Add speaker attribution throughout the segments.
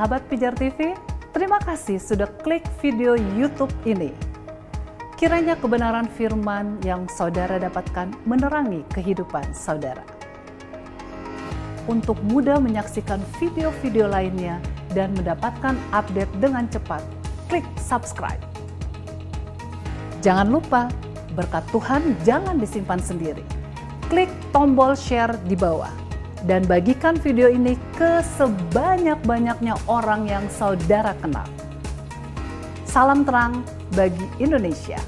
Speaker 1: Sahabat Pijar TV, terima kasih sudah klik video YouTube ini. Kiranya kebenaran firman yang saudara dapatkan menerangi kehidupan saudara. Untuk mudah menyaksikan video-video lainnya dan mendapatkan update dengan cepat, klik subscribe. Jangan lupa, berkat Tuhan jangan disimpan sendiri. Klik tombol share di bawah dan bagikan video ini ke sebanyak-banyaknya orang yang saudara kenal. Salam terang bagi Indonesia.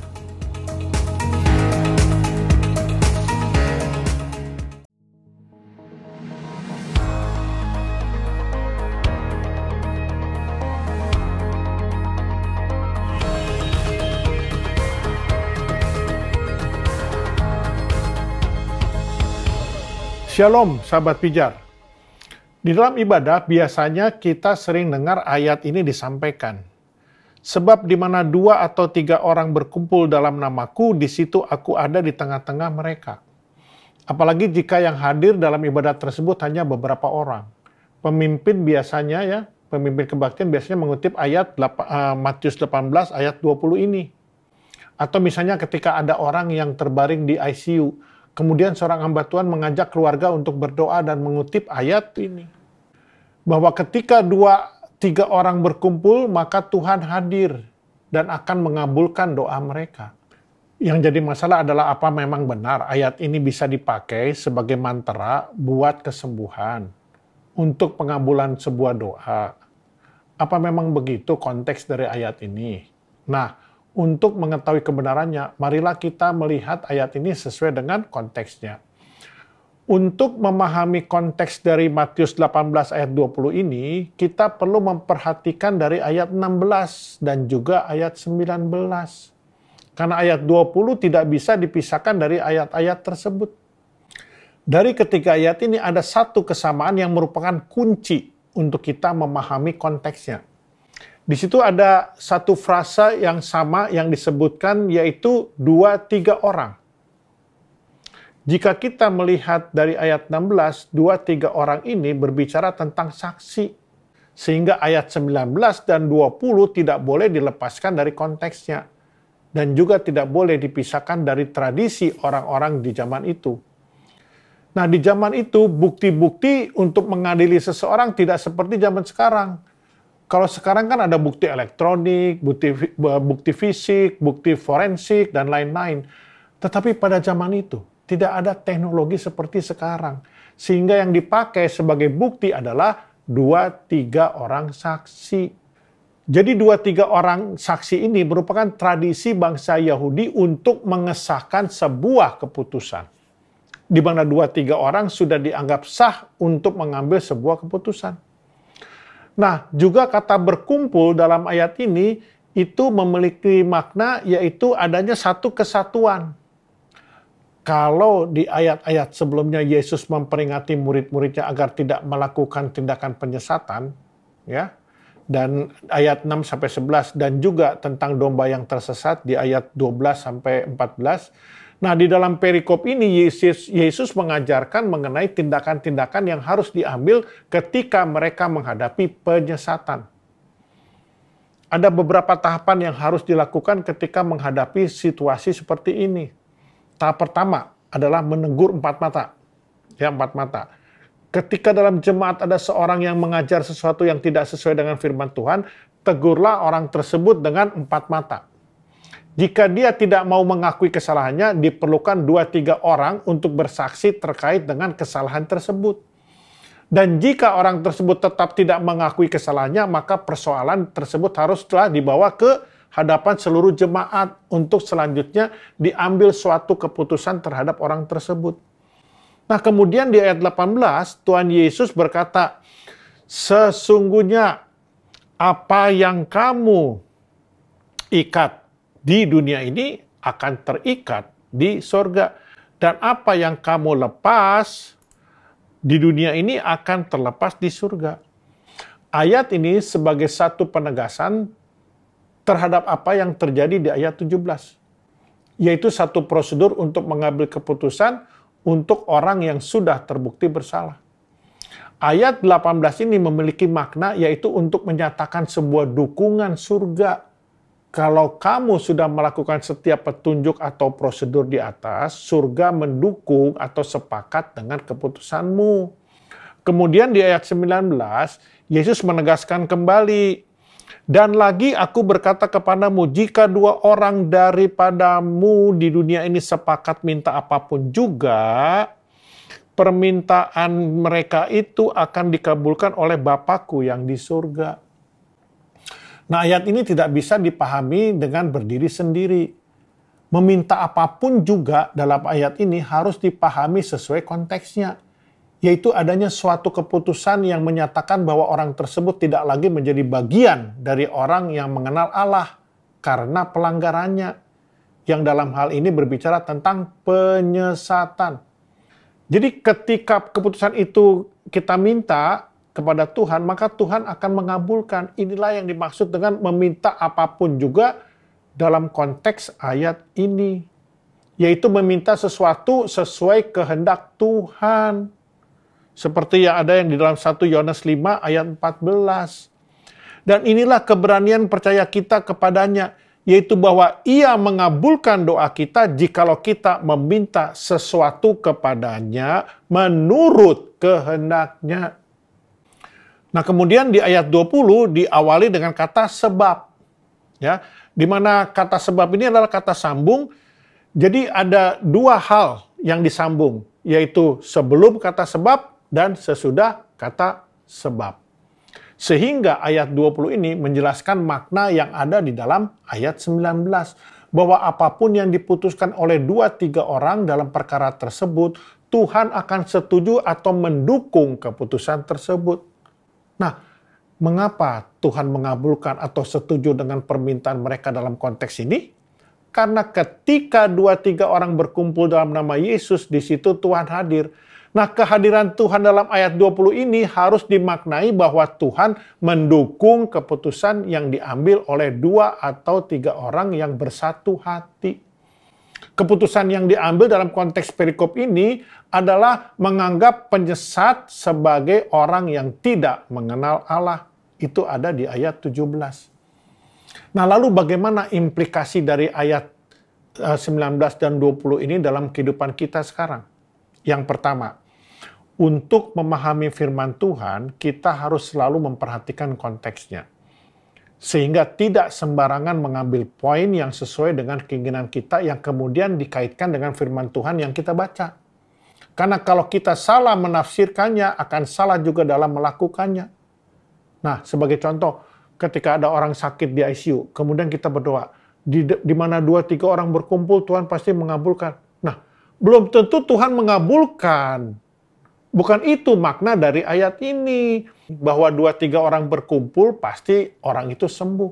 Speaker 2: Shalom sahabat pijar. Di dalam ibadah biasanya kita sering dengar ayat ini disampaikan. Sebab di mana 2 atau 3 orang berkumpul dalam namaku, di situ aku ada di tengah-tengah mereka. Apalagi jika yang hadir dalam ibadah tersebut hanya beberapa orang. Pemimpin kebaktian biasanya mengutip ayat Matius 18 ayat 20 ini. Atau misalnya ketika ada orang yang terbaring di ICU, kemudian seorang hamba Tuhan mengajak keluarga untuk berdoa dan mengutip ayat ini. Bahwa ketika 2-3 orang berkumpul, maka Tuhan hadir dan akan mengabulkan doa mereka. Yang jadi masalah adalah apa memang benar ayat ini bisa dipakai sebagai mantra buat kesembuhan, untuk pengabulan sebuah doa. Apa memang begitu konteks dari ayat ini? Nah, untuk mengetahui kebenarannya, marilah kita melihat ayat ini sesuai dengan konteksnya. Untuk memahami konteks dari Matius 18 ayat 20 ini, kita perlu memperhatikan dari ayat 16 dan juga ayat 19. Karena ayat 20 tidak bisa dipisahkan dari ayat-ayat tersebut. Dari ketiga ayat ini ada satu kesamaan yang merupakan kunci untuk kita memahami konteksnya. Di situ ada satu frasa yang sama yang disebutkan, yaitu 2-3 orang. Jika kita melihat dari ayat 16, 2-3 orang ini berbicara tentang saksi. Sehingga ayat 19 dan 20 tidak boleh dilepaskan dari konteksnya. Dan juga tidak boleh dipisahkan dari tradisi orang-orang di zaman itu. Nah, di zaman itu bukti-bukti untuk mengadili seseorang tidak seperti zaman sekarang. Kalau sekarang kan ada bukti elektronik, bukti fisik, bukti forensik, dan lain-lain. Tetapi pada zaman itu, tidak ada teknologi seperti sekarang. Sehingga yang dipakai sebagai bukti adalah 2-3 orang saksi. Jadi 2-3 orang saksi ini merupakan tradisi bangsa Yahudi untuk mengesahkan sebuah keputusan. Di mana 2-3 orang sudah dianggap sah untuk mengambil sebuah keputusan. Nah, juga kata berkumpul dalam ayat ini itu memiliki makna, yaitu adanya satu kesatuan. Kalau di ayat-ayat sebelumnya Yesus memperingati murid-muridnya agar tidak melakukan tindakan penyesatan, ya, dan ayat 6-11, dan juga tentang domba yang tersesat di ayat 12-14, nah, di dalam perikop ini Yesus mengajarkan mengenai tindakan-tindakan yang harus diambil ketika mereka menghadapi penyesatan. Ada beberapa tahapan yang harus dilakukan ketika menghadapi situasi seperti ini. Tahap pertama adalah menegur 4 mata. Ya, 4 mata. Ketika dalam jemaat ada seorang yang mengajar sesuatu yang tidak sesuai dengan firman Tuhan, tegurlah orang tersebut dengan 4 mata. Jika dia tidak mau mengakui kesalahannya, diperlukan 2-3 orang untuk bersaksi terkait dengan kesalahan tersebut. Dan jika orang tersebut tetap tidak mengakui kesalahannya, maka persoalan tersebut haruslah dibawa ke hadapan seluruh jemaat untuk selanjutnya diambil suatu keputusan terhadap orang tersebut. Nah, kemudian di ayat 18, Tuhan Yesus berkata, sesungguhnya apa yang kamu ikat di dunia ini akan terikat di sorga. Dan apa yang kamu lepas di dunia ini akan terlepas di surga. Ayat ini sebagai satu penegasan terhadap apa yang terjadi di ayat 17. Yaitu satu prosedur untuk mengambil keputusan untuk orang yang sudah terbukti bersalah. Ayat 18 ini memiliki makna yaitu untuk menyatakan sebuah dukungan surga. Kalau kamu sudah melakukan setiap petunjuk atau prosedur di atas, surga mendukung atau sepakat dengan keputusanmu. Kemudian di ayat 19, Yesus menegaskan kembali, dan lagi aku berkata kepadamu, jika 2 orang daripadamu di dunia ini sepakat minta apapun juga, permintaan mereka itu akan dikabulkan oleh Bapakku yang di surga. Nah, ayat ini tidak bisa dipahami dengan berdiri sendiri. Meminta apapun juga dalam ayat ini harus dipahami sesuai konteksnya, yaitu adanya suatu keputusan yang menyatakan bahwa orang tersebut tidak lagi menjadi bagian dari orang yang mengenal Allah karena pelanggarannya, yang dalam hal ini berbicara tentang penyesatan. Jadi ketika keputusan itu kita minta kepada Tuhan, maka Tuhan akan mengabulkan. Inilah yang dimaksud dengan meminta apapun juga dalam konteks ayat ini, yaitu meminta sesuatu sesuai kehendak Tuhan. Seperti yang ada yang di dalam 1 Yohanes 5 ayat 14. Dan inilah keberanian percaya kita kepadanya, yaitu bahwa Ia mengabulkan doa kita jikalau kita meminta sesuatu kepadanya menurut kehendaknya. Nah, kemudian di ayat 20 diawali dengan kata sebab. Ya, di mana kata sebab ini adalah kata sambung. Jadi ada 2 hal yang disambung, yaitu sebelum kata sebab dan sesudah kata sebab. Sehingga ayat 20 ini menjelaskan makna yang ada di dalam ayat 19. Bahwa apapun yang diputuskan oleh 2-3 orang dalam perkara tersebut, Tuhan akan setuju atau mendukung keputusan tersebut. Nah, mengapa Tuhan mengabulkan atau setuju dengan permintaan mereka dalam konteks ini? Karena ketika 2-3 orang berkumpul dalam nama Yesus, di situ Tuhan hadir. Nah, kehadiran Tuhan dalam ayat 20 ini harus dimaknai bahwa Tuhan mendukung keputusan yang diambil oleh 2 atau 3 orang yang bersatu hati. Keputusan yang diambil dalam konteks perikop ini adalah menganggap penyesat sebagai orang yang tidak mengenal Allah. Itu ada di ayat 17. Nah, lalu bagaimana implikasi dari ayat 19 dan 20 ini dalam kehidupan kita sekarang? Yang pertama, untuk memahami firman Tuhan, kita harus selalu memperhatikan konteksnya. Sehingga tidak sembarangan mengambil poin yang sesuai dengan keinginan kita yang kemudian dikaitkan dengan firman Tuhan yang kita baca. Karena kalau kita salah menafsirkannya, akan salah juga dalam melakukannya. Nah, sebagai contoh, ketika ada orang sakit di ICU, kemudian kita berdoa, di mana 2-3 orang berkumpul, Tuhan pasti mengabulkan. Nah, belum tentu Tuhan mengabulkan. Bukan itu makna dari ayat ini. Bahwa 2-3 orang berkumpul, pasti orang itu sembuh.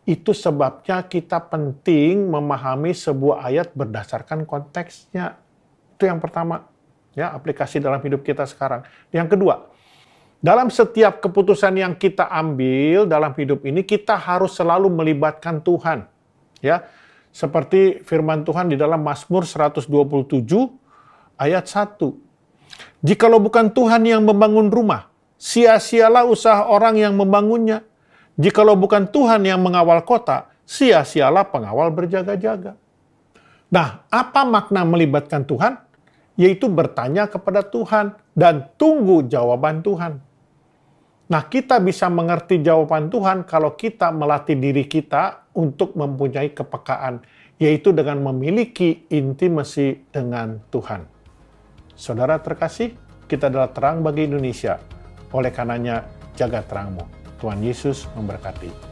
Speaker 2: Itu sebabnya kita penting memahami sebuah ayat berdasarkan konteksnya. Itu yang pertama. Ya, aplikasi dalam hidup kita sekarang. Yang kedua, dalam setiap keputusan yang kita ambil dalam hidup ini, kita harus selalu melibatkan Tuhan. Ya, seperti firman Tuhan di dalam Mazmur 127 ayat 1. Jikalau bukan Tuhan yang membangun rumah, sia-sialah usaha orang yang membangunnya. Jikalau bukan Tuhan yang mengawal kota, sia-sialah pengawal berjaga-jaga. Nah, apa makna melibatkan Tuhan? Yaitu bertanya kepada Tuhan dan tunggu jawaban Tuhan. Nah, kita bisa mengerti jawaban Tuhan kalau kita melatih diri kita untuk mempunyai kepekaan, yaitu dengan memiliki intimasi dengan Tuhan. Saudara terkasih, kita adalah terang bagi Indonesia. Oleh karenanya, jaga terangmu. Tuhan Yesus memberkati.